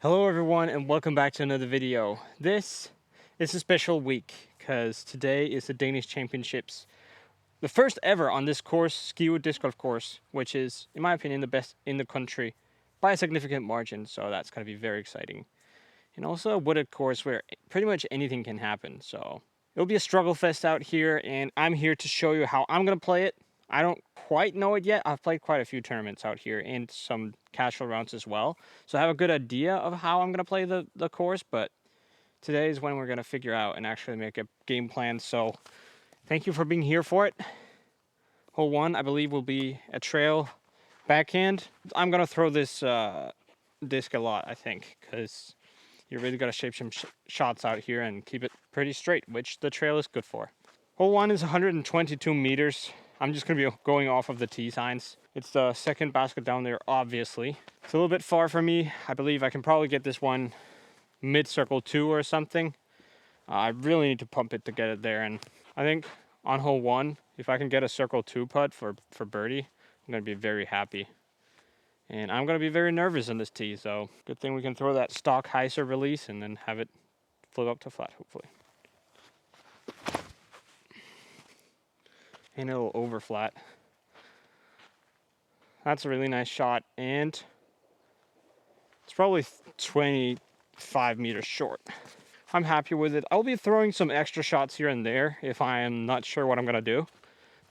Hello everyone and welcome back to another video. This is a special week because today is the Danish Championships. The first ever on this course, ski disc golf course, which is, in my opinion, the best in the country by a significant margin. So that's going to be very exciting. And also a wooded course where pretty much anything can happen. So it'll be a struggle fest out here, and I'm here to show you how I'm going to play it. I don't quite know it yet. I've played quite a few tournaments out here and some casual rounds as well. So I have a good idea of how I'm going to play the course, but today is when we're going to figure out and actually make a game plan. So thank you for being here for it. Hole 1, I believe, will be a trail backhand. I'm going to throw this disc a lot, I think, because you really got to shape some shots out here and keep it pretty straight, which the trail is good for. Hole 1 is 122 meters. I'm just going to be going off of the T signs. It's the second basket down there, obviously. It's a little bit far for me. I believe I can probably get this one mid-circle 2 or something. I really need to pump it to get it there. And I think on hole 1, if I can get a circle 2 putt for birdie, I'm going to be very happy. And I'm going to be very nervous on this tee, so good thing we can throw that stock hyzer release and then have it flip up to flat, hopefully. And it'll over flat. That's a really nice shot, and it's probably 25 meters short. I'm happy with it. I'll be throwing some extra shots here and there if I am not sure what I'm going to do,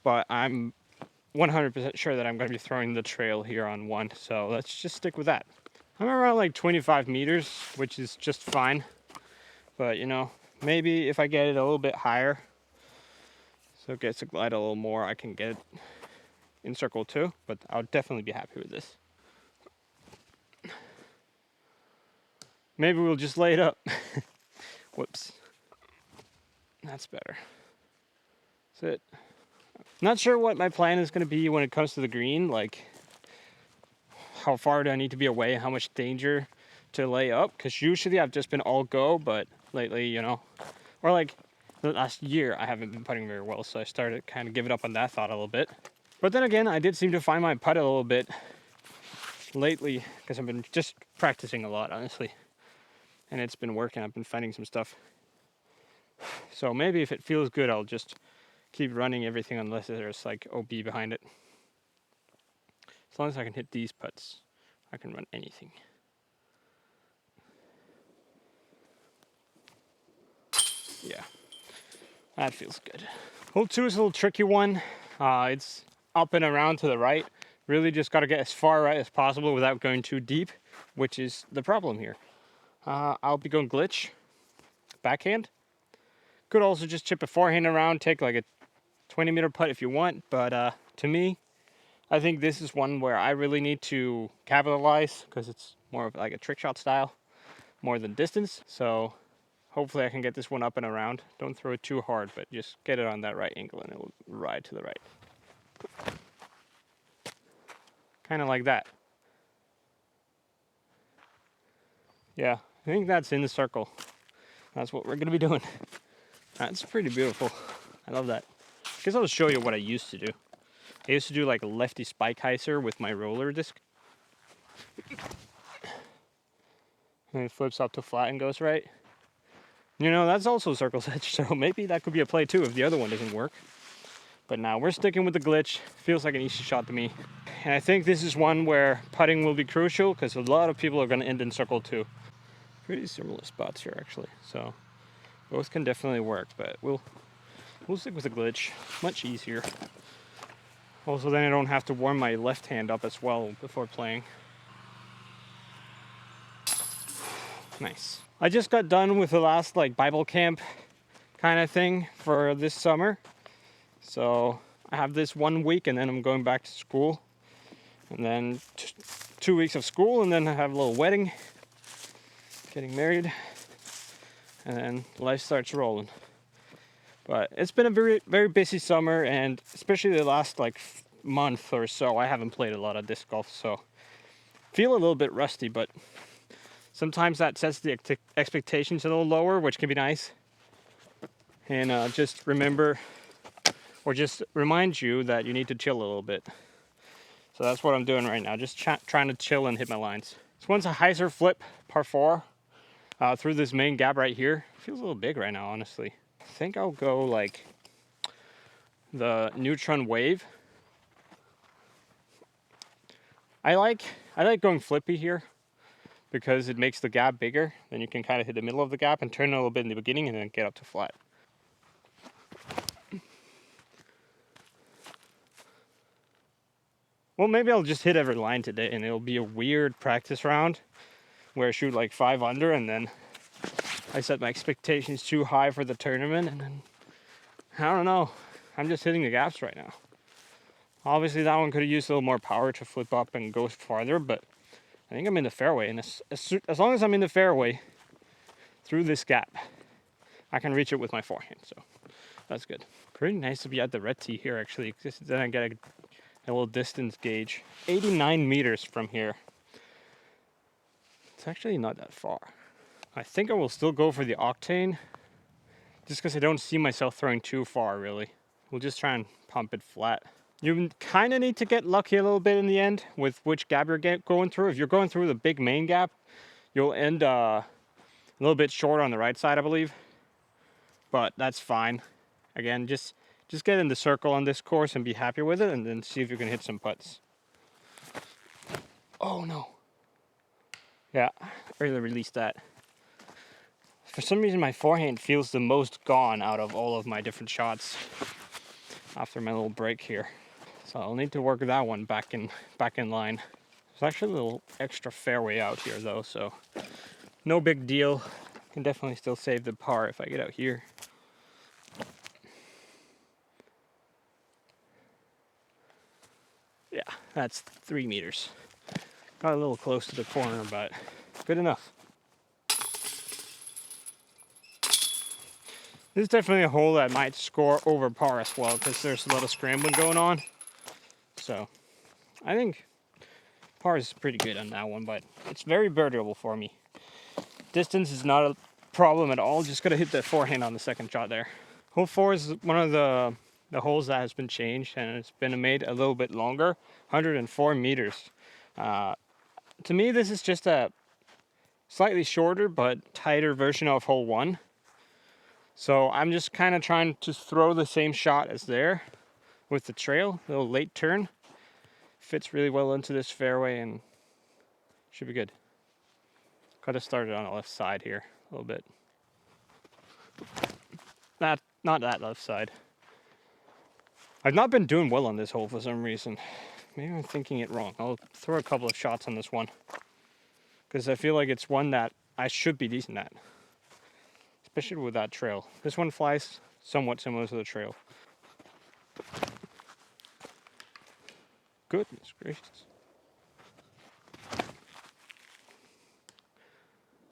but I'm 100% sure that I'm going to be throwing the trail here on 1, so let's just stick with that. I'm around like 25 meters, which is just fine, but you know, maybe if I get it a little bit higher, so it gets to glide a little more, I can get it in circle 2, but I'll definitely be happy with this. Maybe we'll just lay it up. Whoops. That's better. That's it. Not sure what my plan is going to be when it comes to the green, like how far do I need to be away, how much danger to lay up, because usually I've just been all go, but lately, you know, or like the last year I haven't been putting very well, so I started kind of giving up on that thought a little bit. But then again, I did seem to find my putt a little bit lately because I've been just practicing a lot, honestly, and it's been working. I've been finding some stuff, so maybe if it feels good, I'll just keep running everything unless there's like OB behind it. As long as I can hit these putts, I can run anything. Yeah, that feels good. Hole 2 is a little tricky one. It's up and around to the right. Really just got to get as far right as possible without going too deep, which is the problem here. I'll be going glitch, backhand. Could also just chip a forehand around, take like a 20-meter putt if you want, but to me, I think this is one where I really need to capitalize because it's more of like a trick shot style, more than distance. So hopefully I can get this one up and around. Don't throw it too hard, but just get it on that right angle and it will ride to the right. Kind of like that. Yeah, I think that's in the circle. That's what we're going to be doing. That's pretty beautiful. I love that. I guess I'll show you what I used to do. I used to do like a lefty spike hyzer with my roller disc. And it flips up to flat and goes right. You know, that's also circle's edge, so maybe that could be a play too if the other one doesn't work. But now we're sticking with the glitch. Feels like an easy shot to me. And I think this is one where putting will be crucial because a lot of people are going to end in circle 2. Pretty similar spots here actually, so both can definitely work, but we'll stick with the glitch. Much easier. Also, then I don't have to warm my left hand up as well before playing. Nice. I just got done with the last like Bible camp kind of thing for this summer. So I have this 1 week and then I'm going back to school. And then 2 weeks of school and then I have a little wedding. Getting married. And then life starts rolling. But it's been a very, very busy summer, and especially the last like month or so, I haven't played a lot of disc golf, so feel a little bit rusty, but sometimes that sets the expectations a little lower, which can be nice. And just remember, or just remind you that you need to chill a little bit. So that's what I'm doing right now, just trying to chill and hit my lines. This one's a hyzer flip, par 4, through this main gap right here. Feels a little big right now, honestly. I think I'll go like the neutron wave. I like going flippy here because it makes the gap bigger. Then you can kind of hit the middle of the gap and turn a little bit in the beginning and then get up to flat. Well, maybe I'll just hit every line today and it'll be a weird practice round where I shoot like 5 under and then I set my expectations too high for the tournament and then, I don't know, I'm just hitting the gaps right now. Obviously that one could have used a little more power to flip up and go farther, but I think I'm in the fairway, and as long as I'm in the fairway through this gap, I can reach it with my forehand, so that's good. Pretty nice to be at the red tee here actually, because then I get a little distance gauge. 89 meters from here. It's actually not that far. I think I will still go for the octane, just because I don't see myself throwing too far really. We'll just try and pump it flat. You kind of need to get lucky a little bit in the end with which gap you're going through. If you're going through the big main gap, you'll end a little bit short on the right side, I believe. But that's fine. Again, just get in the circle on this course and be happy with it, and then see if you can hit some putts. Oh no. Yeah, I really released that. For some reason, my forehand feels the most gone out of all of my different shots after my little break here. So I'll need to work that one back in line. There's actually a little extra fairway out here though, so no big deal. Can definitely still save the par if I get out here. Yeah, that's 3 meters. Got a little close to the corner, but good enough. This is definitely a hole that might score over par as well, because there's a lot of scrambling going on. So I think par is pretty good on that one, but it's very birdable for me. Distance is not a problem at all. Just gotta hit the forehand on the second shot there. Hole 4 is one of the holes that has been changed, and it's been made a little bit longer, 104 meters. To me, this is just a slightly shorter but tighter version of hole 1. So I'm just kind of trying to throw the same shot as there with the trail, a little late turn. Fits really well into this fairway and should be good. Gotta start it on the left side here a little bit. Not that left side. I've not been doing well on this hole for some reason. Maybe I'm thinking it wrong. I'll throw a couple of shots on this one, because I feel like it's one that I should be decent at, especially with that trail. This one flies somewhat similar to the trail. Goodness gracious.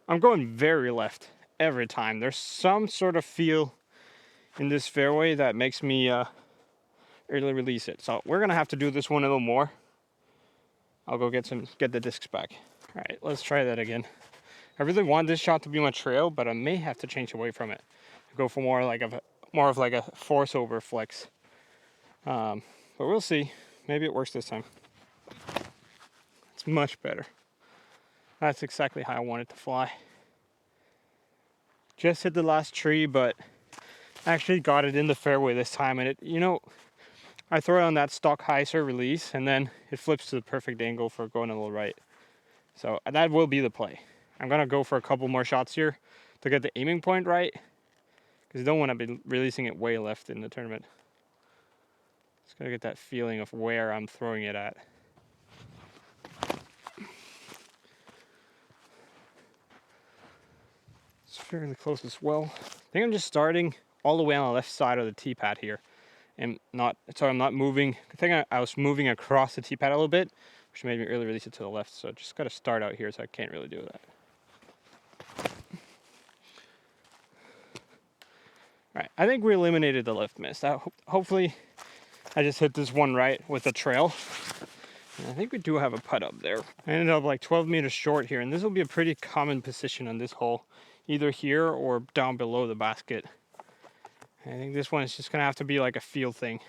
I'm going very left every time. There's some sort of feel in this fairway that makes me early release it. So we're gonna have to do this one a little more. I'll go get the discs back. All right, let's try that again. I really want this shot to be my trail, but I may have to change away from it. Go for more of like a force over flex. But we'll see. Maybe it works this time. It's much better. That's exactly how I want it to fly. Just hit the last tree, but actually got it in the fairway this time. And I throw it on that stock hyzer release, and then it flips to the perfect angle for going a little right. So that will be the play. I'm gonna go for a couple more shots here to get the aiming point right, because you don't want to be releasing it way left in the tournament. Just gotta get that feeling of where I'm throwing it at. It's fairly close as well. I think I'm just starting all the way on the left side of the tee pad here, and I'm not moving. I think I was moving across the tee pad a little bit, which made me early release it to the left. So just got to start out here, so I can't really do that. All right, I think we eliminated the left miss. Hopefully, I just hit this one right with the trail. And I think we do have a putt up there. I ended up like 12 meters short here, and this will be a pretty common position on this hole, either here or down below the basket. I think this one is just gonna have to be like a feel thing.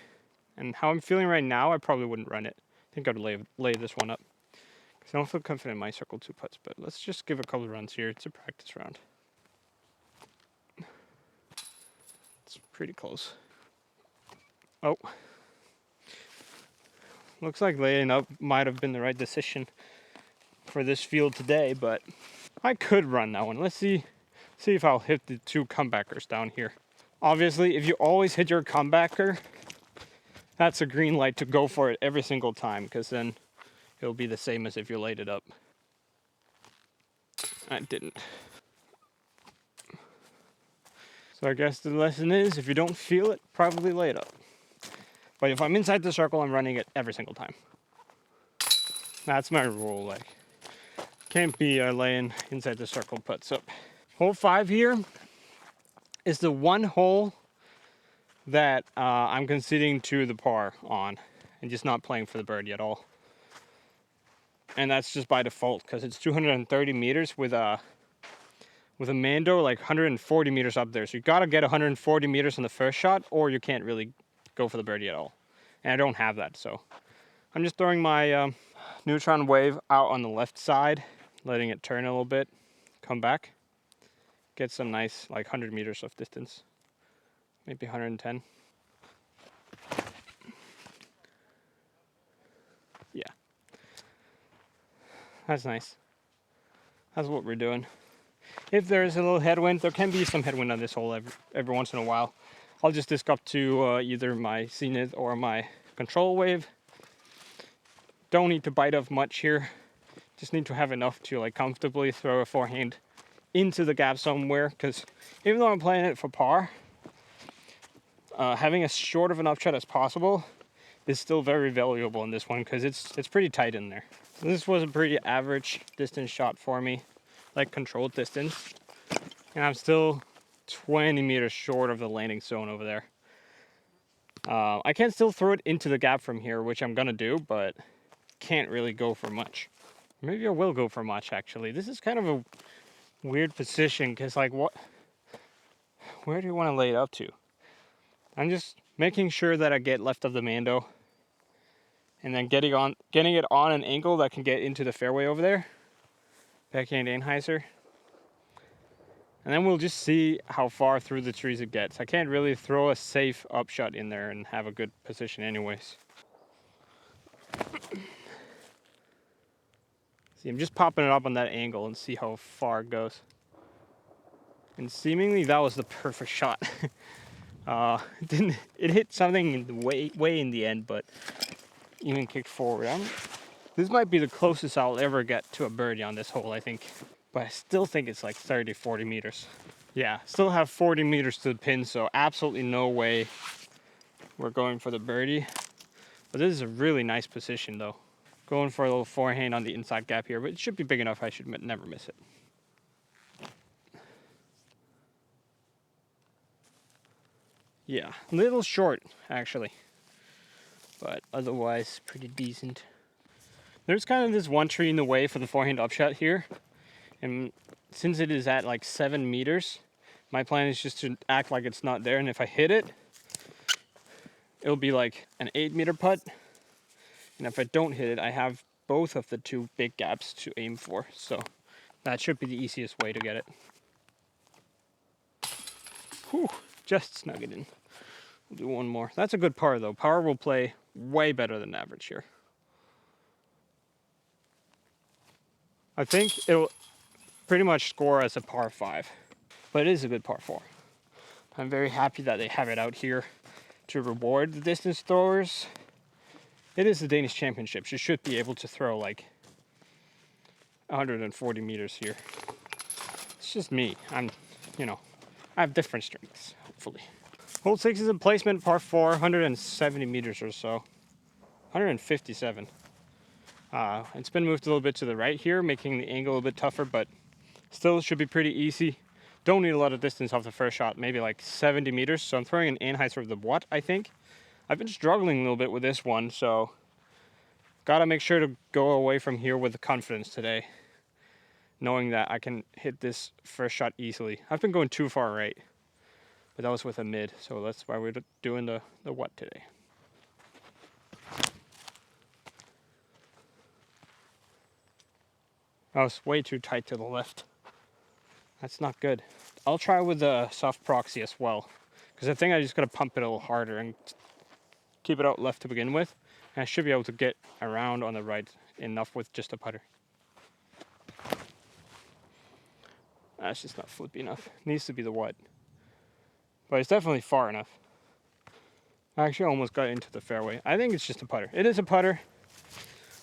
And how I'm feeling right now, I probably wouldn't run it. I think I'd lay this one up, I don't feel confident in my circle 2 putts, but let's just give a couple of runs here. It's a practice round. It's pretty close. Oh. Looks like laying up might have been the right decision for this field today, but I could run that one. Let's see if I'll hit the 2 comebackers down here. Obviously, if you always hit your comebacker, that's a green light to go for it every single time, because then it'll be the same as if you laid it up. I didn't. So I guess the lesson is, if you don't feel it, probably lay it up. But if I'm inside the circle, I'm running it every single time. That's my rule. Like, can't be laying inside the circle putts up. Hole 5 here is the one hole that I'm conceding to the par on, and just not playing for the birdie at all. And that's just by default, because it's 230 meters with a Mando, like 140 meters up there. So you gotta get 140 meters on the first shot, or you can't really go for the birdie at all. And I don't have that, so I'm just throwing my neutron wave out on the left side, letting it turn a little bit, come back, get some nice like 100 meters of distance, maybe 110. Yeah, that's nice. That's what we're doing. If there's a little headwind, there can be some headwind on this hole every once in a while. I'll just disc up to either my zenith or my control wave. Don't need to bite off much here. Just need to have enough to like comfortably throw a forehand into the gap somewhere, because even though I'm playing it for par, having as short of an upshot as possible is still very valuable in this one, because it's pretty tight in there. So this was a pretty average distance shot for me, like controlled distance, and I'm still 20 meters short of the landing zone over there. I can still throw it into the gap from here, which I'm gonna do, but can't really go for much. Maybe I will go for much, actually. This is kind of a weird position, because like, where do you want to lay it up to? I'm just making sure that I get left of the Mando, and then getting it on an angle that can get into the fairway over there. Backhand Anheuser. And then we'll just see how far through the trees it gets. I can't really throw a safe upshot in there and have a good position anyways. See, I'm just popping it up on that angle and see how far it goes. And seemingly that was the perfect shot. It hit something way in the end, but even kicked forward. This might be the closest I'll ever get to a birdie on this hole, I think. But I still think it's like 30, 40 meters. Yeah, still have 40 meters to the pin, so absolutely no way we're going for the birdie. But this is a really nice position though. Going for a little forehand on the inside gap here, but it should be big enough I should never miss it. Yeah, a little short actually, but otherwise pretty decent. There's kind of this one tree in the way for the forehand upshot here, and since it is at like 7 meters, my plan is just to act like it's not there, and if I hit it, it'll be like an 8-meter putt, and if I don't hit it, I have both of the 2 big gaps to aim for, so that should be the easiest way to get it. Whew, just snug it in. We'll do one more. That's a good par though. Par will play way better than average here. I think it'll pretty much score as a par 5, but it is a good par 4. I'm very happy that they have it out here to reward the distance throwers. It is the Danish Championships. You should be able to throw like 140 meters here. It's just me. I have different strengths, hopefully. Hole 6 is a placement par 4, 170 meters or so. 157. It's been moved a little bit to the right here, making the angle a bit tougher, but still should be pretty easy. Don't need a lot of distance off the first shot, maybe like 70 meters. So I'm throwing an Anheuser of the what, I think. I've been struggling a little bit with this one, so gotta make sure to go away from here with confidence today, knowing that I can hit this first shot easily. I've been going too far right, but that was with a mid, so that's why we're doing the what today. I was way too tight to the left. That's not good. I'll try with the soft proxy as well, because I think I just gotta pump it a little harder and keep it out left to begin with. And I should be able to get around on the right enough with just a putter. That's just not flippy enough. Needs to be the what. But it's definitely far enough. I actually almost got into the fairway. I think it's just a putter. It is a putter.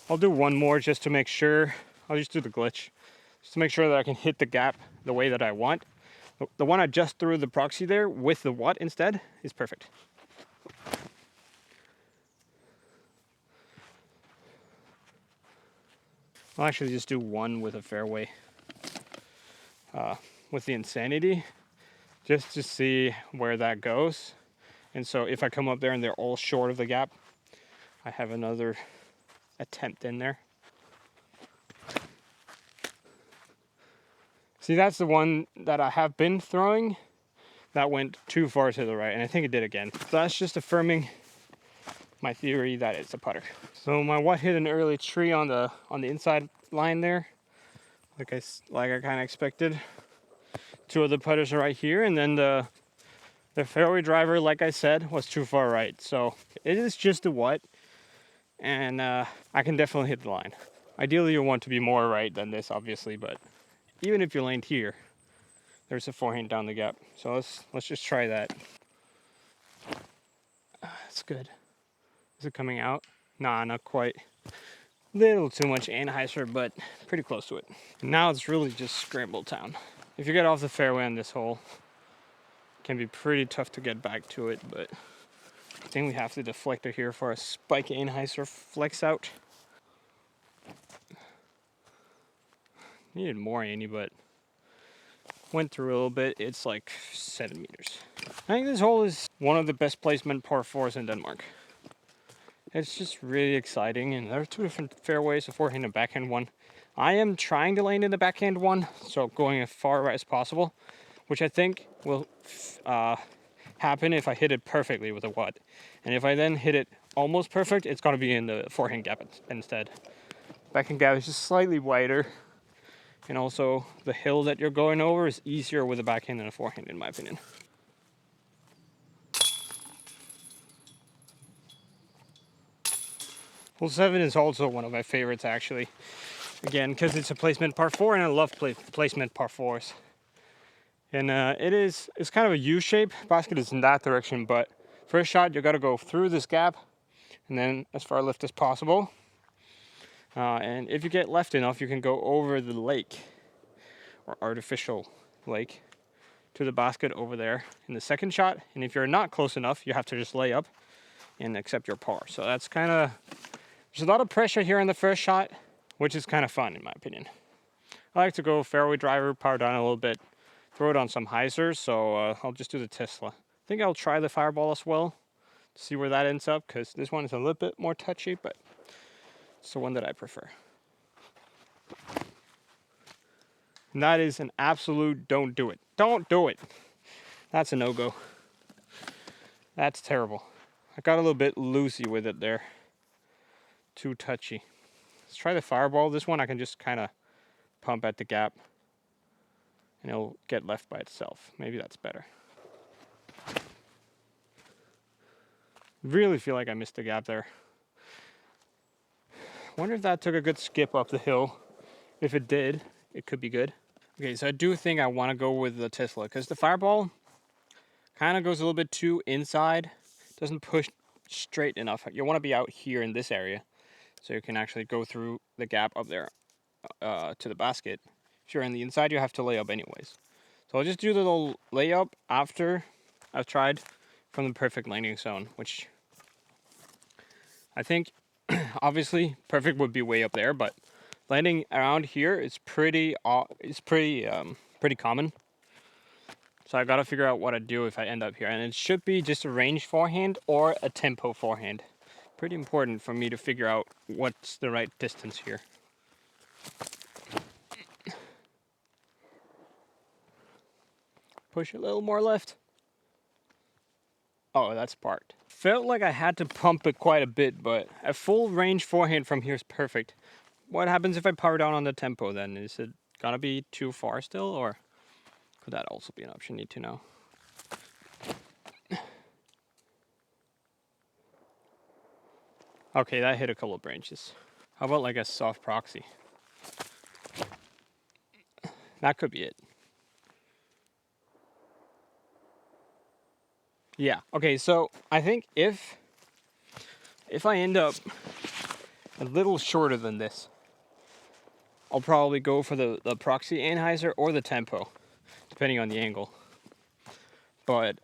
I'll do one more just to make sure. I'll just do the glitch. Just to make sure that I can hit the gap the way that I want. The one I just threw the proxy there with the what instead is perfect. I'll actually just do one with a fairway. With the insanity, just to see where that goes. And so if I come up there and they're all short of the gap, I have another attempt in there. See, that's the one that I have been throwing that went too far to the right, and I think it did again. So that's just affirming my theory that it's a putter. So my what hit an early tree on the inside line there, like I kind of expected. Two other putters are right here, and then the fairway driver, like I said, was too far right. So it is just a what, and I can definitely hit the line. Ideally, you want to be more right than this, obviously, but even if you land here, there's a forehand down the gap. So let's just try that. That's good. Is it coming out? Nah, not quite. Little too much Anheuser, but pretty close to it. Now it's really just scramble town. If you get off the fairway on this hole, it can be pretty tough to get back to it, but I think we have the deflector here for a spike Anheuser flex out. Needed more Annie, but went through a little bit. It's like 7 meters. I think this hole is one of the best placement par 4s in Denmark. It's just really exciting, and there are two different fairways, a forehand and backhand one. I am trying to land in the backhand one, so going as far right as possible, which I think will happen if I hit it perfectly with a what. And if I then hit it almost perfect, it's going to be in the forehand gap instead. Backhand gap is just slightly wider, and also the hill that you're going over is easier with a backhand than a forehand, in my opinion. Hole 7 is also one of my favorites, actually. Again, because it's a placement par 4, and I love placement par 4s. And it's kind of a U shape. Basket is in that direction, but first shot, you got to go through this gap, and then as far left as possible. And if you get left enough, you can go over the lake, or artificial lake, to the basket over there in the second shot. And if you're not close enough, you have to just lay up and accept your par. So that's kind of... There's a lot of pressure here in the first shot, which is kind of fun in my opinion. I like to go fairway driver, power down a little bit, throw it on some hyzers, so I'll just do the Tesla. I think I'll try the fireball as well, to see where that ends up, because this one is a little bit more touchy, but it's the one that I prefer. And that is an absolute don't do it. Don't do it. That's a no-go. That's terrible. I got a little bit loosey with it there. Too touchy. Let's try the fireball. This one I can just kind of pump at the gap, and it'll get left by itself. Maybe that's better. Really feel like I missed the gap there. Wonder if that took a good skip up the hill. If it did, it could be good. Okay, so I do think I want to go with the Tesla, because the fireball kind of goes a little bit too inside. Doesn't push straight enough. You want to be out here in this area, so you can actually go through the gap up there to the basket. If you're on the inside, you have to lay up anyways. So I'll just do the little layup after I've tried from the perfect landing zone, which I think obviously perfect would be way up there, but landing around here is pretty common. So I gotta figure out what I do if I end up here, and it should be just a range forehand or a tempo forehand. Pretty important for me to figure out what's the right distance here. Push a little more left. Oh, that's parked. Felt like I had to pump it quite a bit, but a full range forehand from here is perfect. what happens if I power down on the tempo then? Is it gonna be too far still, or could that also be an option? Need to know. Okay, that hit a couple of branches. How about like a soft proxy? That could be it. Yeah, okay, so I think if I end up a little shorter than this, I'll probably go for the proxy anhyzer or the tempo, depending on the angle. But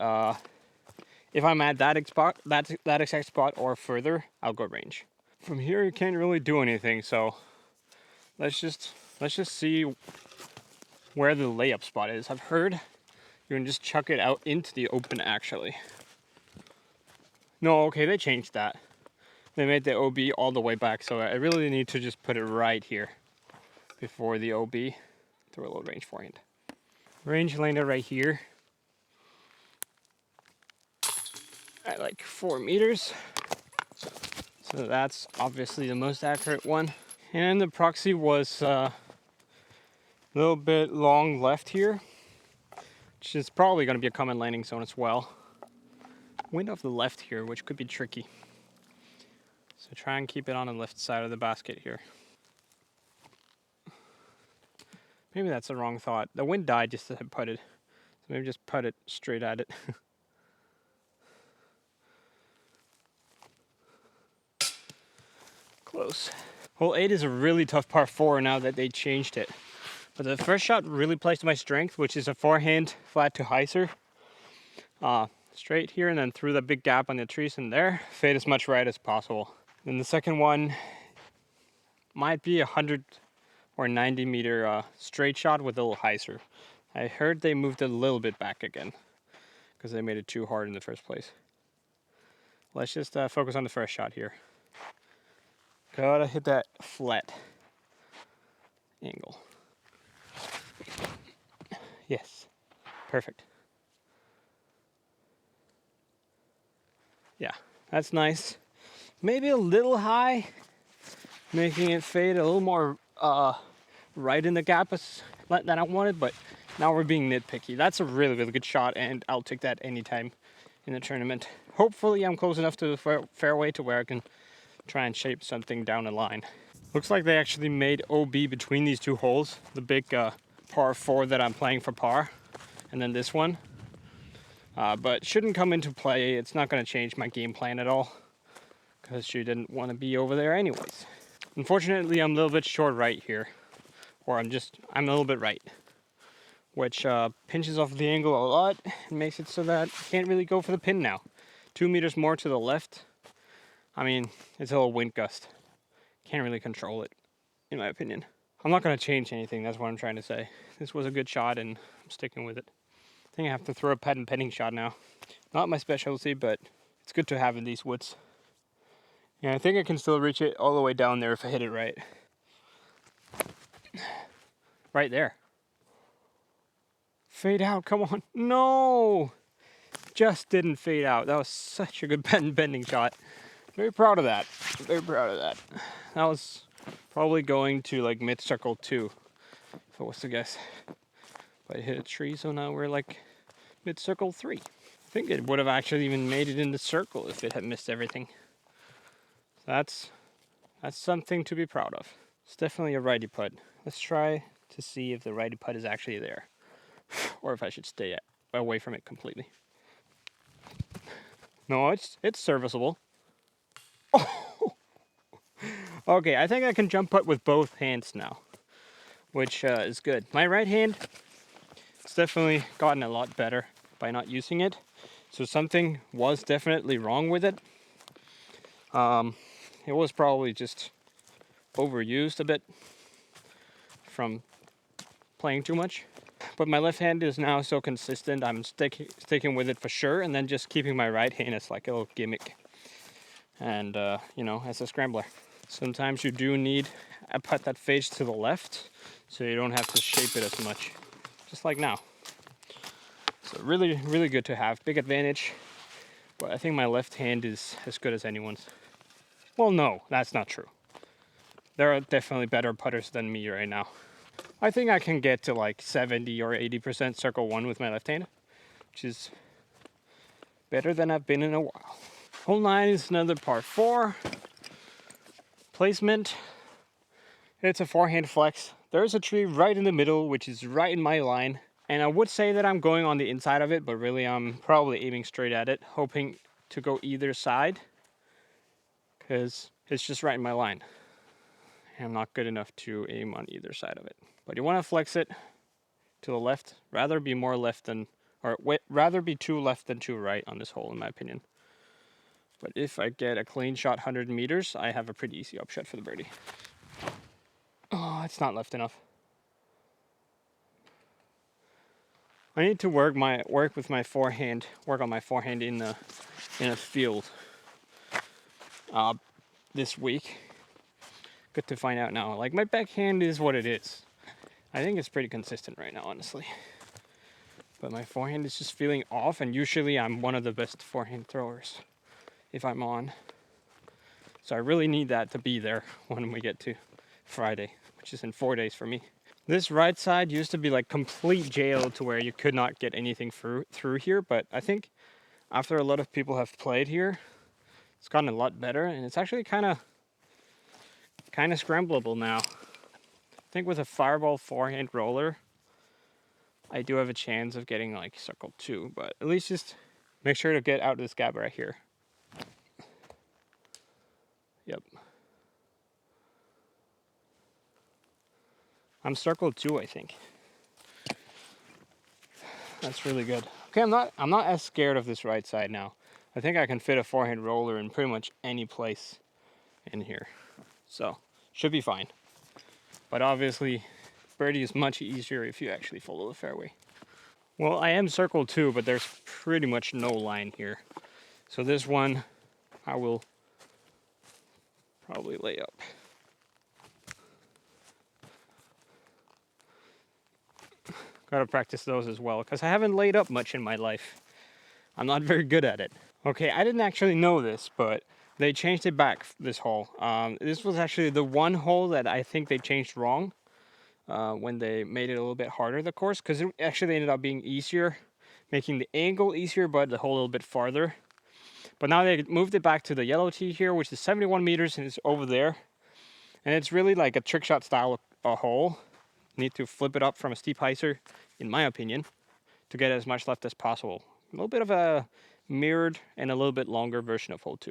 if I'm at that exact spot or further, I'll go range. From here, you can't really do anything, so let's just see where the layup spot is. I've heard you can just chuck it out into the open, actually. No, okay, they changed that. They made the OB all the way back, so I really need to just put it right here before the OB. Throw a little range forehand. Range landed right here at like 4 meters. So that's obviously the most accurate one. And the proxy was a little bit long left here, which is probably going to be a common landing zone as well. Wind off the left here, which could be tricky. So try and keep it on the left side of the basket here. Maybe that's the wrong thought. The wind died just as I putted. So maybe just put it straight at it. Close. Hole 8 is a really tough par 4 now that they changed it. But the first shot really plays to my strength, which is a forehand flat to hyzer. Straight here and then through the big gap on the trees in there. Fade as much right as possible. Then the second one might be 100 or 90 meter straight shot with a little hyzer. I heard they moved it a little bit back again because they made it too hard in the first place. Let's just focus on the first shot here. Gotta hit that flat angle. Yes, perfect. Yeah, that's nice. Maybe a little high, making it fade a little more right in the gap than I wanted, but now we're being nitpicky. That's a really, really good shot, and I'll take that anytime in the tournament. Hopefully I'm close enough to the fairway to where I can try and shape something down the line. Looks like they actually made OB between these two holes, the big par 4 that I'm playing for par, and then this one. But shouldn't come into play. It's not going to change my game plan at all because she didn't want to be over there anyways. Unfortunately, I'm a little bit short right here, or I'm a little bit right, which pinches off the angle a lot and makes it so that I can't really go for the pin now. 2 meters more to the left. I mean, it's a little wind gust. Can't really control it, in my opinion. I'm not going to change anything, that's what I'm trying to say. This was a good shot and I'm sticking with it. I think I have to throw a patent pending shot now. Not my specialty, but it's good to have in these woods. Yeah, I think I can still reach it all the way down there if I hit it right. Right there. Fade out, come on. No! Just didn't fade out. That was such a good bending shot. Very proud of that. Very proud of that. That was probably going to like mid-circle 2, if I was to guess. But I hit a tree, so now we're like mid-circle 3. I think it would have actually even made it in the circle if it had missed everything. That's something to be proud of. It's definitely a righty putt. Let's try to see if the righty putt is actually there, or if I should stay away from it completely. No, it's serviceable. Oh. Okay, I think I can jump putt with both hands now, which is good. My right hand, it's definitely gotten a lot better by not using it. So something was definitely wrong with it. It was probably just overused a bit from playing too much. But my left hand is now so consistent, I'm sticking with it for sure, and then just keeping my right hand as like a little gimmick. And, you know, as a scrambler. Sometimes you do need a putt that fades to the left, so you don't have to shape it as much. Just like now. So really, really good to have. Big advantage. But I think my left hand is as good as anyone's. Well, no, that's not true. there are definitely better putters than me right now. I think I can get to like 70 or 80% circle one with my left hand, which is better than I've been in a while. Hole 9 is another par 4. Placement, it's a forehand flex. There's a tree right in the middle, which is right in my line. And I would say that I'm going on the inside of it, but really I'm probably aiming straight at it, hoping to go either side, because it's just right in my line. I'm not good enough to aim on either side of it. But you want to flex it to the left. Rather be more left than, or rather be 2 left than 2 right on this hole, in my opinion. But if I get a clean shot 100 meters, I have a pretty easy upshot for the birdie. Oh, it's not left enough. I need to work with my forehand, work on my forehand in a field this week. Good to find out now. Like, my backhand is what it is. I think it's pretty consistent right now, honestly. But my forehand is just feeling off, and usually I'm one of the best forehand throwers if I'm on. So I really need that to be there when we get to Friday, which is in 4 days for me. This right side used to be like complete jail to where you could not get anything through here, but I think after a lot of people have played here, it's gotten a lot better, and it's actually kind of scrambleable now. I think with a fireball forehand roller, I do have a chance of getting like circle 2, but at least just make sure to get out of this gap right here. Yep. I'm circle 2, I think. That's really good. Okay, I'm not as scared of this right side now. I think I can fit a forehand roller in pretty much any place in here. So, should be fine. But obviously, birdie is much easier if you actually follow the fairway. Well, I am circle 2, but there's pretty much no line here. So this one, I will probably lay up. Gotta practice those as well, because I haven't laid up much in my life. I'm not very good at it. Okay, I didn't actually know this, but they changed it back this hole. This was actually the one hole that I think they changed wrong when they made it a little bit harder, the course, because it actually ended up being easier, making the angle easier, but the hole a little bit farther. But now they moved it back to the yellow tee here, which is 71 meters, and it's over there. And it's really like a trick shot style hole. You need to flip it up from a steep hyzer, in my opinion, to get as much left as possible. A little bit of a mirrored and a little bit longer version of hole 2.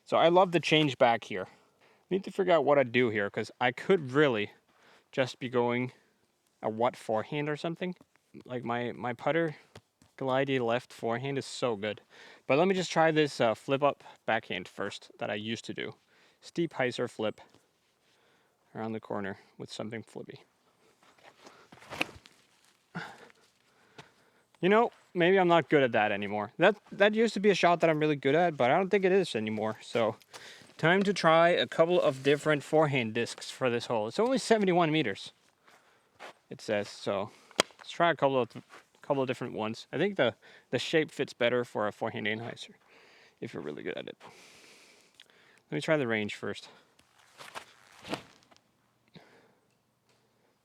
So I love the change back here. Need to figure out what I do here, because I could really just be going a what forehand or something. Like my putter glidey left forehand is so good. But let me just try this flip up backhand first that I used to do. Steep hyzer flip around the corner with something flippy. You know, maybe I'm not good at that anymore. That used to be a shot that I'm really good at, but I don't think it is anymore. So, time to try a couple of different forehand discs for this hole. It's only 71 meters, it says. So, let's try a couple of different ones. I think the shape fits better for a forehand anhyzer if you're really good at it. Let me try the range first.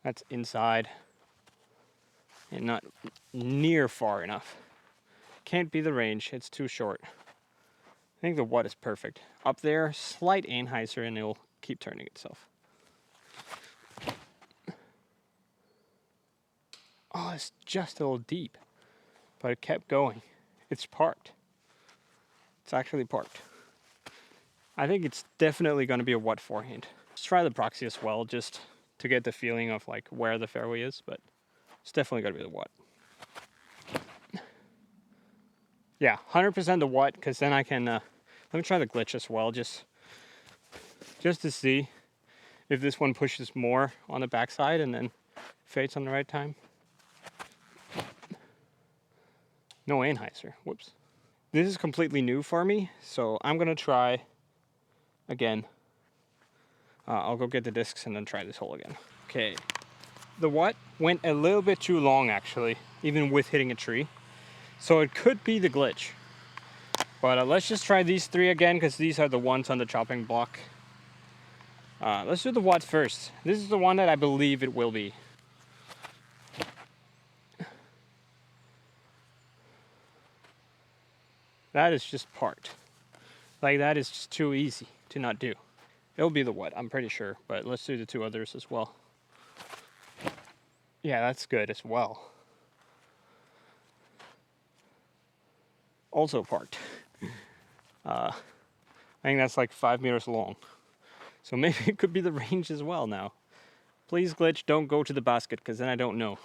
That's inside and not near far enough. Can't be the range, it's too short. I think the what is perfect. Up there, slight anhyzer, and it'll keep turning itself. Oh, it's just a little deep, but it kept going. It's parked. It's actually parked. I think it's definitely going to be a what forehand. Let's try the proxy as well, just to get the feeling of like where the fairway is, but it's definitely going to be the what. Yeah, 100% the what, because then I can, let me try the glitch as well, just to see if this one pushes more on the backside and then fades on the right time. No anhyzer, whoops. This is completely new for me, so I'm gonna try again. I'll go get the discs and then try this hole again. Okay, the what went a little bit too long actually, even with hitting a tree. So it could be the glitch. But let's just try these 3 again, because these are the ones on the chopping block. Let's do the what first. This is the one that I believe it will be. That is just part. Like, that is just too easy to not do. It'll be the what, I'm pretty sure, but let's do the two others as well. Yeah, that's good as well. Also part. I think that's like 5 meters long. So maybe it could be the range as well now. Please, glitch, don't go to the basket, because then I don't know.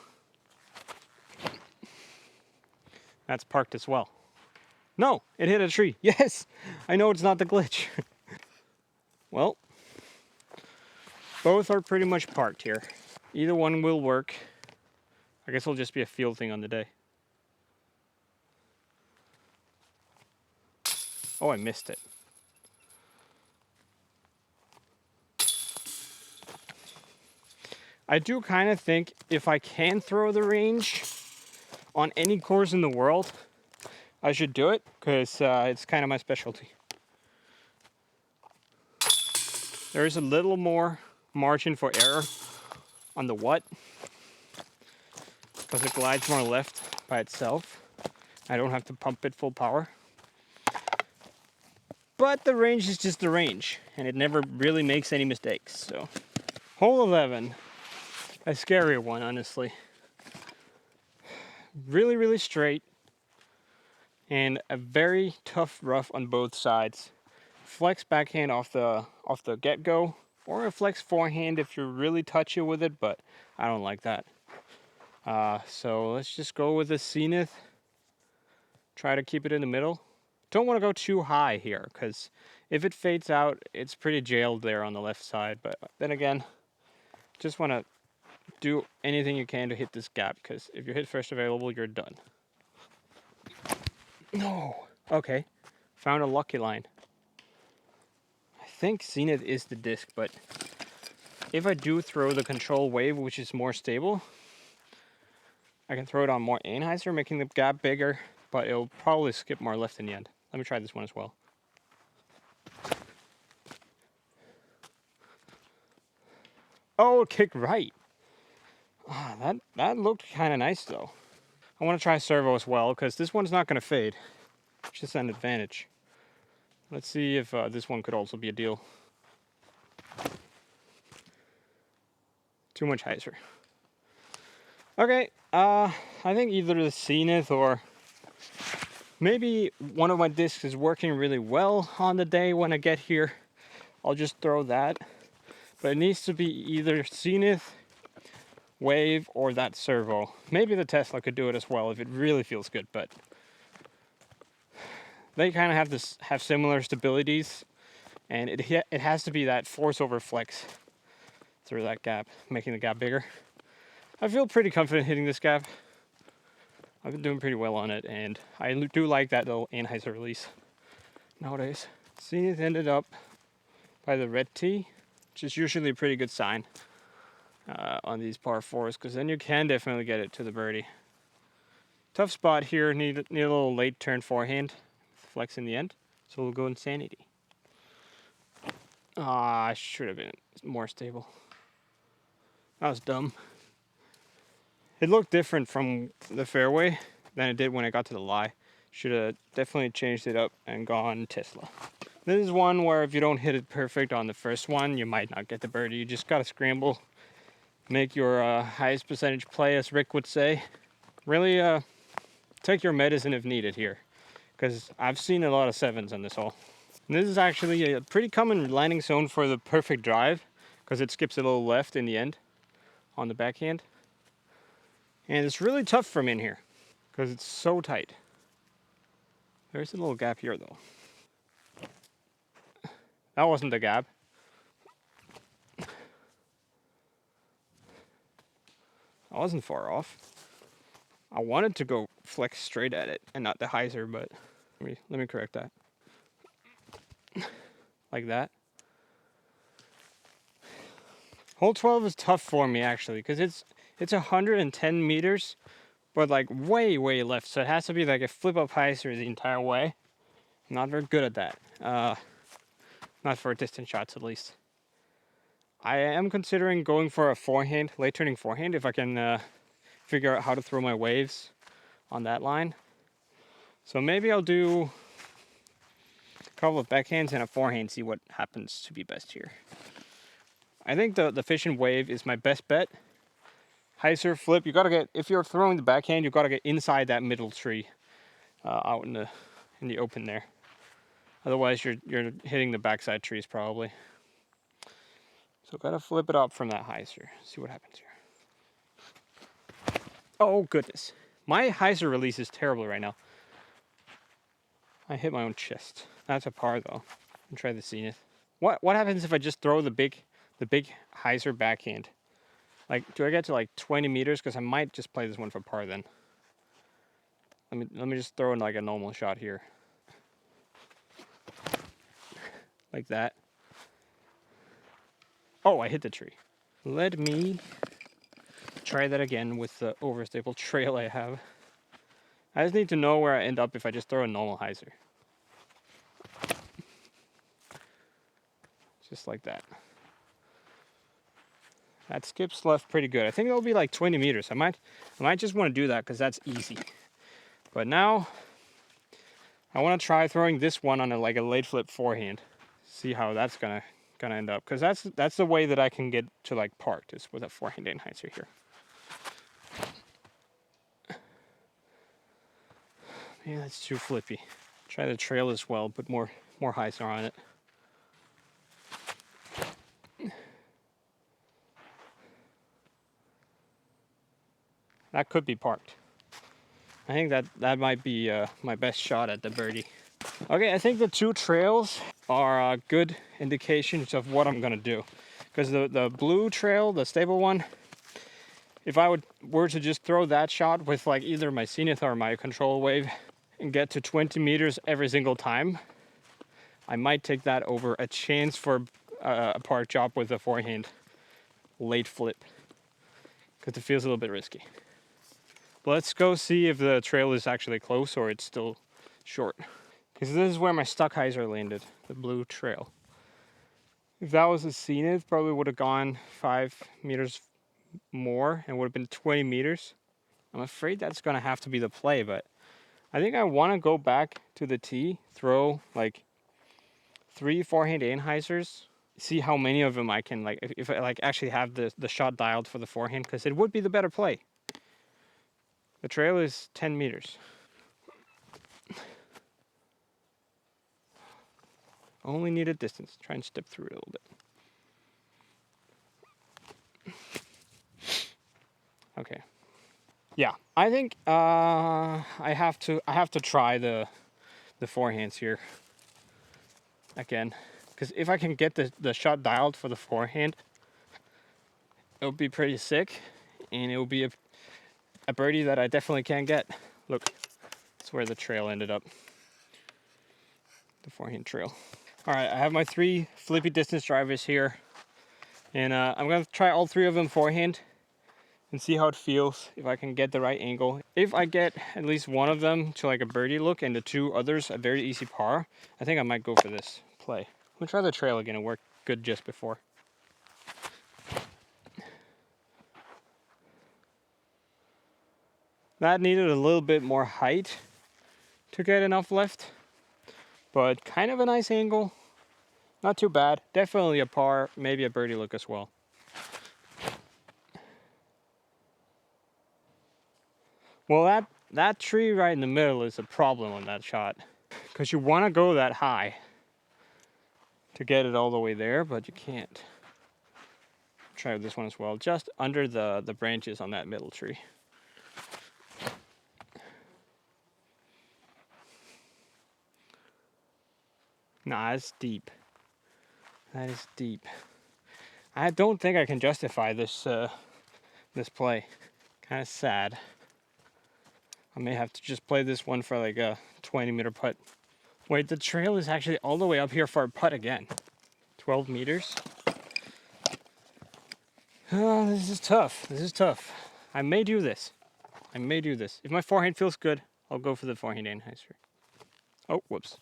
That's parked as well. No, it hit a tree. Yes, I know it's not the glitch. Well, both are pretty much parked here. Either one will work. I guess it'll just be a field thing on the day. Oh, I missed it. I do kind of think if I can throw the range on any course in the world, I should do it, because it's kind of my specialty. There is a little more margin for error on the what, because it glides more left by itself. I don't have to pump it full power. But the range is just the range, and it never really makes any mistakes. So, hole 11, a scary one, honestly. Really, really straight, and a very tough rough on both sides. Flex backhand off the get-go, or a flex forehand if you're really touchy with it, but I don't like that. So let's just go with the zenith. Try to keep it in the middle. Don't want to go too high here, because if it fades out, it's pretty jailed there on the left side. But then again, just want to do anything you can to hit this gap, because if you hit first available, you're done. No. Okay. Found a lucky line. I think zenith is the disc, but if I do throw the control wave, which is more stable, I can throw it on more Anheuser, making the gap bigger, but it'll probably skip more left in the end. Let me try this one as well. Oh, kick right. That looked kind of nice though. I want to try servo as well, because this one's not going to fade. It's just an advantage. Let's see if this one could also be a deal. Too much hyzer. Okay, I think either the zenith or maybe one of my discs is working really well on the day when I get here. I'll just throw that. But it needs to be either zenith, wave, or that servo. Maybe the Tesla could do it as well if it really feels good, but they kind of have similar stabilities, and it has to be that force over flex through that gap, making the gap bigger. I feel pretty confident hitting this gap. I've been doing pretty well on it, and I do like that little Anheuser release nowadays. Zenith ended up by the red tee, which is usually a pretty good sign on these par 4s, because then you can definitely get it to the birdie. Tough spot here, need a little late turn forehand, flex in the end, so we'll go insanity. I should have been more stable. That was dumb. It looked different from the fairway than it did when I got to the lie. Should have definitely changed it up and gone Tesla. This is one where if you don't hit it perfect on the first one, you might not get the birdie. You just gotta scramble, make your highest percentage play, as Rick would say. Really take your medicine if needed here, because I've seen a lot of 7s on this hole. And this is actually a pretty common landing zone for the perfect drive, because it skips a little left in the end on the backhand. And it's really tough from in here, because it's so tight. There's a little gap here though. That wasn't the gap. I wasn't far off. I wanted to go flex straight at it and not the hyzer, but let me correct that. Like that. Hole 12 is tough for me actually, because it's 110 meters, but like way left. So it has to be like a flip up hyzer the entire way. I'm not very good at that. Not for distance shots at least. I am considering going for a forehand, late turning forehand, if I can figure out how to throw my waves on that line. So maybe I'll do a couple of backhands and a forehand, see what happens to be best here. I think the fish and wave is my best bet. Hyzer flip, you gotta get, if you're throwing the backhand, you gotta get inside that middle tree, out in the open there. Otherwise, you're hitting the backside trees probably. So gotta flip it up from that hyzer. See what happens here. Oh goodness, my hyzer release is terrible right now. I hit my own chest. That's a par though. I'll try the zenith. What happens if I just throw the big hyzer backhand? Like, do I get to like 20 meters? Because I might just play this one for par then. Let me just throw in like a normal shot here. Like that. Oh, I hit the tree. Let me try that again with the overstable trail I have. I just need to know where I end up if I just throw a normal hyzer. Just like that. That skips left pretty good. I think it'll be like 20 meters. I might just want to do that because that's easy. But now I want to try throwing this one on like a late flip forehand. See how that's gonna end up, because that's the way that I can get to like par, is with a forehand enhancer here. Yeah, that's too flippy. Try the trail as well, put more hyzer on it. That could be parked. I think that might be my best shot at the birdie. Okay, I think the two trails are good indications of what I'm gonna do. Because the blue trail, the stable one, if I were to just throw that shot with like either my zenith or my control wave and get to 20 meters every single time, I might take that over a chance for a par chop with a forehand late flip, because it feels a little bit risky. But let's go see if the trail is actually close or it's still short. Because this is where my stuck hyzer landed, the blue trail. If that was a zenith, probably would have gone 5 meters more and would have been 20 meters. I'm afraid that's gonna have to be the play, but I think I want to go back to the tee, throw like 3 forehand anhyzers, see how many of them I can, like, if I like actually have the shot dialed for the forehand, because it would be the better play. The trail is 10 meters. Only need a distance. Try and step through it a little bit. Okay. Yeah, I think I have to try the forehands here again, because if I can get the shot dialed for the forehand, it'll be pretty sick, and it'll be a birdie that I definitely can get. Look, that's where the trail ended up. The forehand trail. All right, I have my 3 flippy distance drivers here, and I'm gonna try all 3 of them forehand and see how it feels, if I can get the right angle. If I get at least one of them to like a birdie look and the 2 others a very easy par, I think I might go for this play. I'm gonna try the trail again. It worked good just before. That needed a little bit more height to get enough left, but kind of a nice angle. Not too bad. Definitely a par, maybe a birdie look as well. Well, that tree right in the middle is a problem on that shot, because you want to go that high to get it all the way there, but you can't. Try this one as well, just under the branches on that middle tree. Nah, it's deep. That is deep. I don't think I can justify this this play. Kind of sad. I may have to just play this one for like a 20-meter putt. Wait, the trail is actually all the way up here for a putt again. 12 meters. Oh, this is tough. This is tough. I may do this. I may do this. If my forehand feels good, I'll go for the forehand enhancer. Oh, whoops.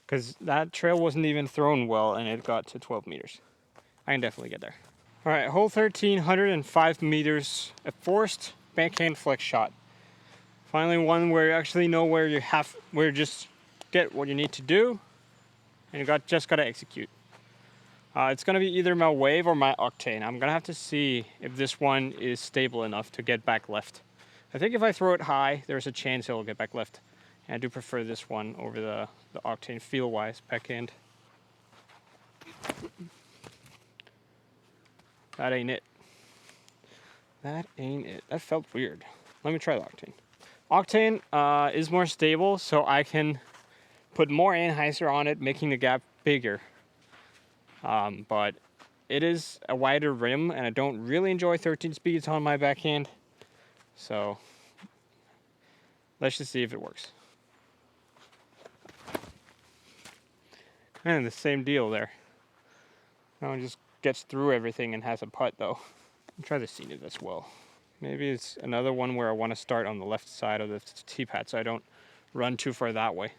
because that trail wasn't even thrown well and it got to 12 meters. I can definitely get there. All right, hole 13, 105 meters, a forced backhand flex shot. Finally one where you actually know where you just get what you need to do, and you just gotta execute. It's gonna be either my wave or my octane. I'm gonna have to see if this one is stable enough to get back left. I think if I throw it high, there's a chance it'll get back left. And I do prefer this one over the octane feel-wise backhand. That ain't it. That ain't it. That felt weird. Let me try the octane. Octane is more stable, so I can put more anhyzer on it, making the gap bigger. But it is a wider rim, and I don't really enjoy 13 speeds on my backhand. So let's just see if it works. And the same deal there. That one just gets through everything and has a putt though. I'll try the scenic as well. Maybe it's another one where I want to start on the left side of the tee pad so I don't run too far that way.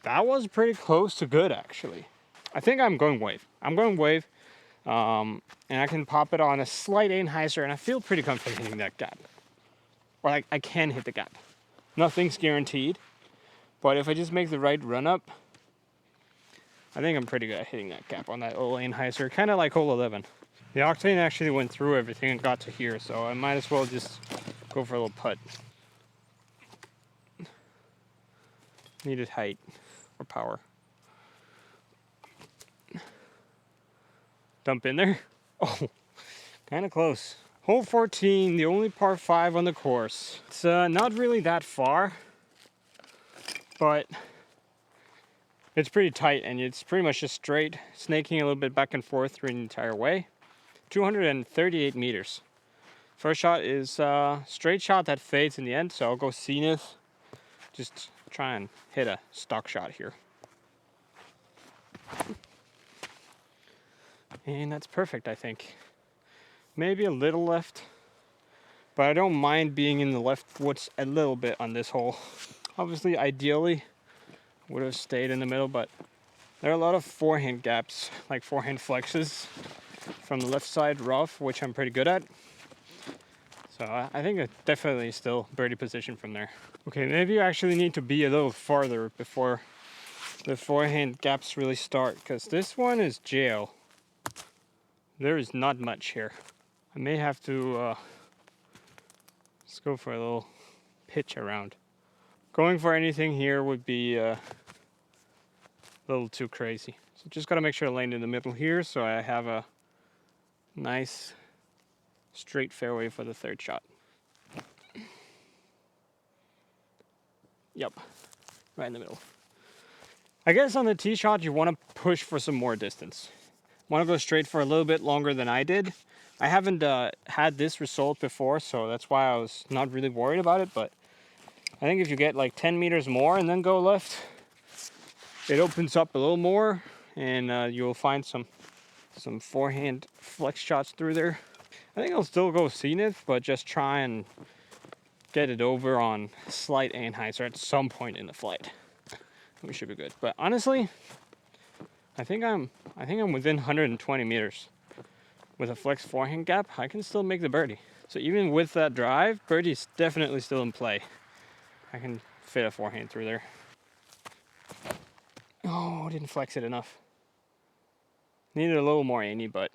That was pretty close to good actually. I think I'm going wave. I'm going wave. And I can pop it on a slight anhyzer and I feel pretty confident hitting that gap. Or like I can hit the gap. Nothing's guaranteed. But if I just make the right run up, I think I'm pretty good at hitting that gap on that little anhyzer, kind of like hole 11. The octane actually went through everything and got to here, so I might as well just go for a little putt. Needed height or power. Dump in there. Oh, kind of close. Hole 14, the only par 5 on the course. It's not really that far, but it's pretty tight and it's pretty much just straight, snaking a little bit back and forth through the entire way. 238 meters. First shot is a straight shot that fades in the end, so I'll go zenith. Just try and hit a stock shot here. And that's perfect, I think. Maybe a little left, but I don't mind being in the left woods a little bit on this hole. Obviously, ideally, would have stayed in the middle, but there are a lot of forehand gaps, like forehand flexes from the left side rough, which I'm pretty good at. So I think it's definitely still birdie position from there. Okay, maybe you actually need to be a little farther before the forehand gaps really start, because this one is jail. There is not much here. I may have to let's go for a little pitch around. Going for anything here would be a little too crazy. So just gotta make sure I land in the middle here so I have a nice straight fairway for the third shot. Yep, right in the middle. I guess on the tee shot you want to push for some more distance. Want to go straight for a little bit longer than I did. I haven't had this result before, so that's why I was not really worried about it, but I think if you get like 10 meters more and then go left, it opens up a little more, and you'll find some forehand flex shots through there. I think I'll still go zenith, but just try and get it over on slight anhyzer at some point in the flight. We should be good. But honestly, I think I'm within 120 meters. With a flex forehand gap, I can still make the birdie. So even with that drive, birdie's definitely still in play. I can fit a forehand through there. Oh, didn't flex it enough. Needed a little more any, but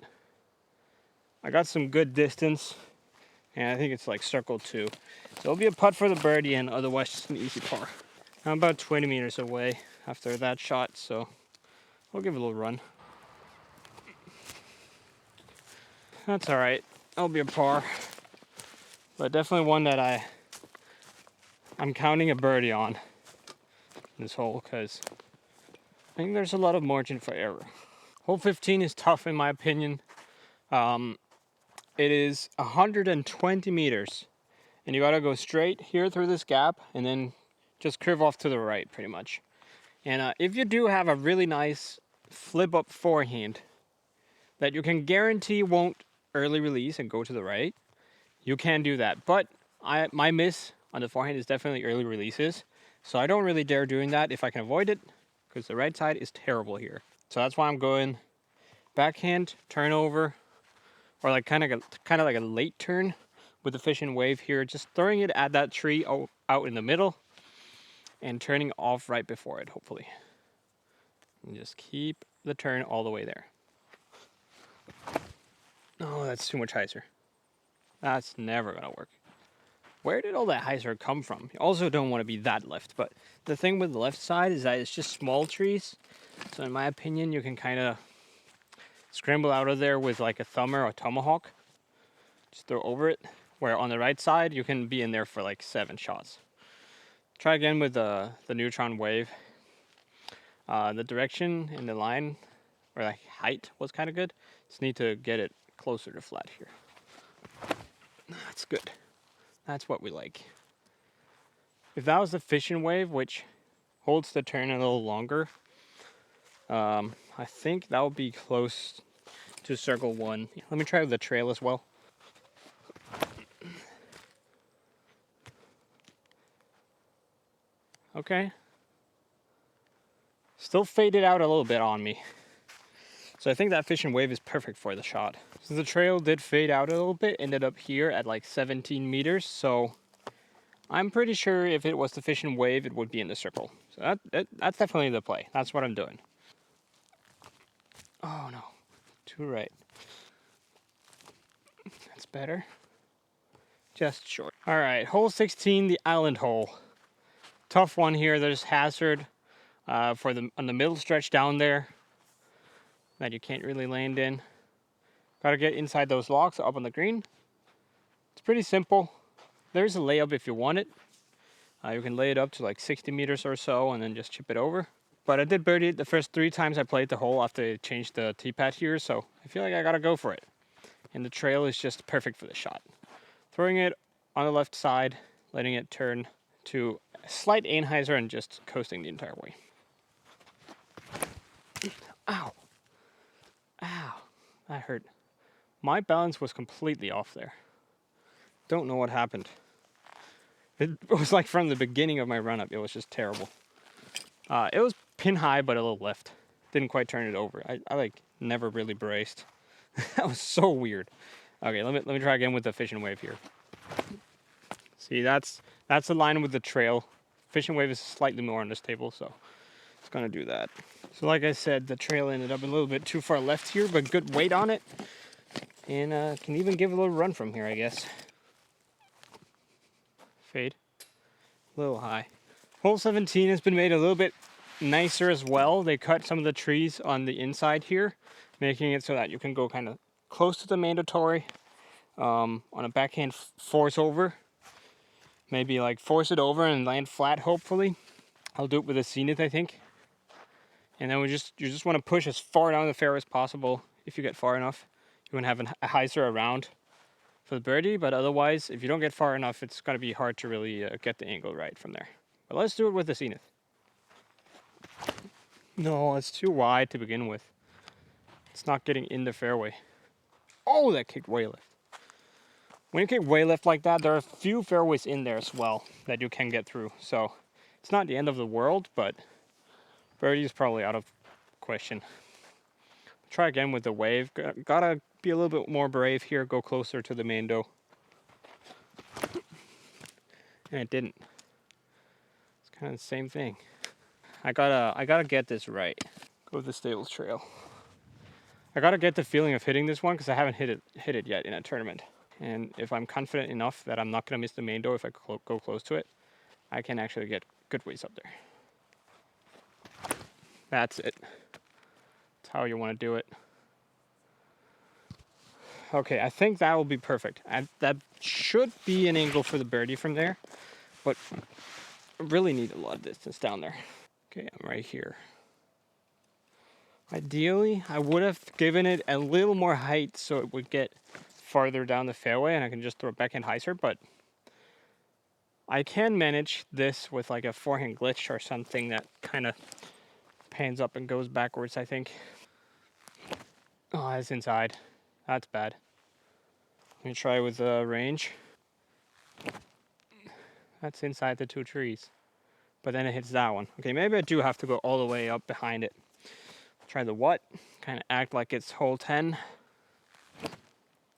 I got some good distance, and I think it's like circle 2. So it'll be a putt for the birdie, and otherwise just an easy par. I'm about 20 meters away after that shot, so I'll give it a little run. That's all right. That'll be a par, but definitely one that I'm counting a birdie on this hole, because I think there's a lot of margin for error. Hole 15 is tough in my opinion. It is 120 meters, and you gotta go straight here through this gap, and then just curve off to the right, pretty much. And if you do have a really nice flip up forehand that you can guarantee won't early release and go to the right, you can do that. But my miss on the forehand is definitely early releases. So I don't really dare doing that if I can avoid it, because the right side is terrible here. So that's why I'm going backhand, turnover, or like kind of like a late turn with the fish and wave here. Just throwing it at that tree out in the middle and turning off right before it, hopefully. And just keep the turn all the way there. Oh, that's too much hyzer. That's never gonna work. Where did all that hyzer come from? You also don't want to be that left, but the thing with the left side is that it's just small trees. So in my opinion, you can kind of scramble out of there with like a thumb or a tomahawk. Just throw over it. Where on the right side, you can be in there for like 7 shots. Try again with the neutron wave. The direction and the line, or like height, was kind of good. Just need to get it closer to flat here. That's good. That's what we like. If that was the fishing wave, which holds the turn a little longer, I think that would be close to circle 1. Let me try the trail as well. Okay. Still faded out a little bit on me. So I think that fishing wave is perfect for the shot. So the trail did fade out a little bit, ended up here at like 17 meters. So I'm pretty sure if it was the fishing wave, it would be in the circle. So that's definitely the play. That's what I'm doing. Oh no, too right. That's better. Just short. All right, hole 16, the island hole. Tough one here. There's hazard on the middle stretch down there that you can't really land in. Got to get inside those locks up on the green. It's pretty simple. There's a layup if you want it. You can lay it up to like 60 meters or so and then just chip it over. But I did birdie it the first 3 times I played the hole after I changed the tee pad here, so I feel like I gotta go for it. And the trail is just perfect for the shot. Throwing it on the left side, letting it turn to a slight anhyzer and just coasting the entire way. Ow. Ow. That hurt. My balance was completely off there. Don't know what happened. It was like from the beginning of my run-up, it was just terrible. It was pin high, but a little left. Didn't quite turn it over. I like never really braced. That was so weird. Okay, let me try again with the fishing wave here. See, that's the line with the trail. Fishing wave is slightly more on this table, so it's gonna do that. So like I said, the trail ended up a little bit too far left here, but good weight on it. And can even give a little run from here, I guess. Fade. A little high. Hole 17 has been made a little bit nicer as well. They cut some of the trees on the inside here, making it so that you can go kind of close to the mandatory on a backhand force over. Maybe like force it over and land flat, hopefully. I'll do it with a zenith, I think. And then you just want to push as far down the fairway as possible. If you get far enough, you want to have a hyzer around for the birdie, but otherwise, if you don't get far enough, it's going to be hard to really get the angle right from there. But let's do it with the zenith. No, it's too wide to begin with. It's not getting in the fairway. Oh, that kicked way left. When you kick way left like that, there are a few fairways in there as well that you can get through. So it's not the end of the world, but birdie is probably out of question. Try again with the wave. Gotta be a little bit more brave here. Go closer to the Mando. And it didn't. It's kind of the same thing. I gotta get this right. Go with the Stables Trail. I gotta get the feeling of hitting this one because I haven't hit it yet in a tournament. And if I'm confident enough that I'm not gonna miss the Mando if I go close to it, I can actually get good ways up there. That's it. That's how you want to do it. Okay, I think that will be perfect. That should be an angle for the birdie from there, but I really need a lot of distance down there. Okay, I'm right here. Ideally, I would have given it a little more height so it would get farther down the fairway and I can just throw it backhand hyzer, but I can manage this with like a forehand glitch or something that kind of pans up and goes backwards, I think. Oh, that's inside. That's bad. Let me try with range. That's inside the 2 trees. But then it hits that one. Okay, maybe I do have to go all the way up behind it. Try the what? Kind of act like it's hole 10.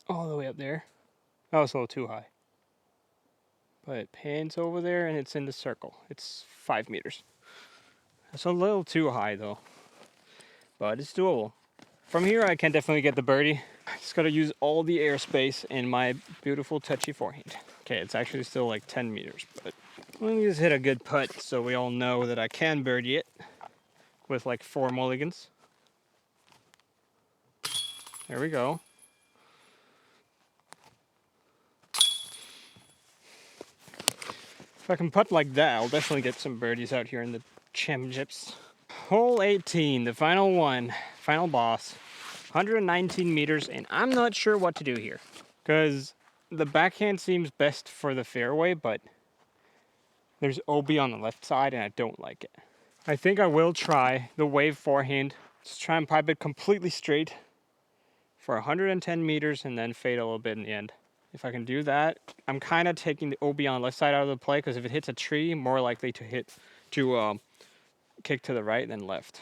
All the way up there. That was a little too high. But it pans over there and it's in the circle. It's 5 meters. That's a little too high though. But it's doable. From here I can definitely get the birdie. I just gotta use all the airspace in my beautiful touchy forehand. Okay, it's actually still like 10 meters, but let me just hit a good putt so we all know that I can birdie it with like 4 mulligans. There we go. If I can putt like that, I'll definitely get some birdies out here in the championships. Hole 18, the final one, final boss. 119 meters, and I'm not sure what to do here. Because the backhand seems best for the fairway, but there's OB on the left side, and I don't like it. I think I will try the wave forehand. Just try and pipe it completely straight for 110 meters, and then fade a little bit in the end. If I can do that, I'm kind of taking the OB on the left side out of the play, because if it hits a tree, more likely to kick to the right than left.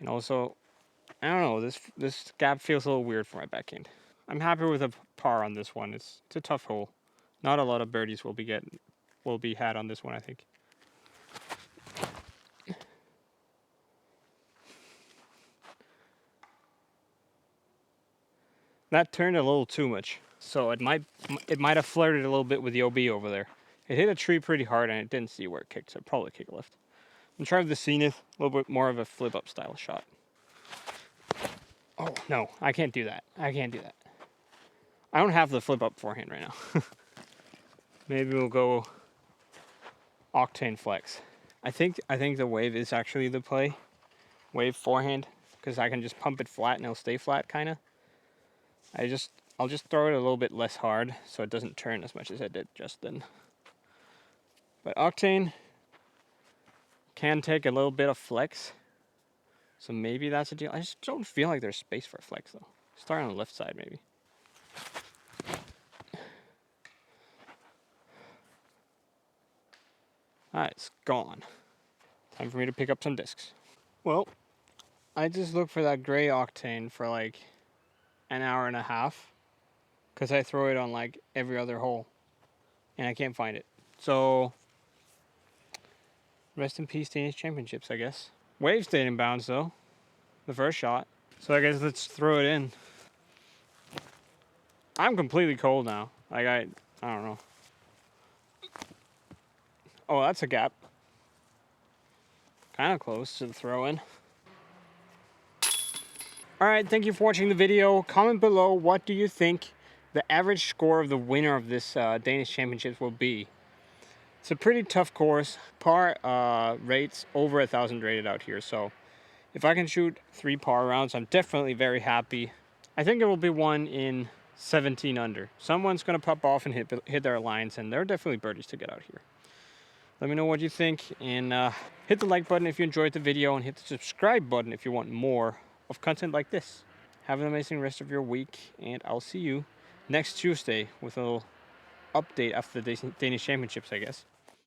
And also, I don't know, this gap feels a little weird for my backhand. I'm happy with a par on this one. It's a tough hole. Not a lot of birdies will be had on this one, I think. That turned a little too much, so it might have flirted a little bit with the OB over there. It hit a tree pretty hard and it didn't see where it kicked, so it probably kicked left. I'm trying with the Zenith, a little bit more of a flip up style shot. Oh no, I can't do that. I can't do that. I don't have the flip up forehand right now. Maybe we'll go Octane Flex. I think the wave is actually the play. Wave forehand, because I can just pump it flat and it'll stay flat kind of. I'll just throw it a little bit less hard so it doesn't turn as much as I did just then. But Octane can take a little bit of flex. So maybe that's a deal. I just don't feel like there's space for flex though. Start on the left side maybe. Ah, it's gone. Time for me to pick up some discs. Well, I just looked for that gray Octane for like an hour and a half, because I throw it on like every other hole and I can't find it. So rest in peace Danish championships, I guess. Wave stayed in bounds though, the first shot. So I guess let's throw it in. I'm completely cold now. Like I don't know. Oh, that's a gap. Kind of close to the throw in. Alright, thank you for watching the video. Comment below, what do you think the average score of the winner of this Danish Championships will be? It's a pretty tough course. Par rates over 1,000 rated out here, so if I can shoot 3 par rounds, I'm definitely very happy. I think it will be one in 17 under. Someone's going to pop off and hit their lines, and there are definitely birdies to get out here. Let me know what you think, and hit the like button if you enjoyed the video, and hit the subscribe button if you want more of content like this. Have an amazing rest of your week, and I'll see you next Tuesday with a little update after the Danish Championships, I guess.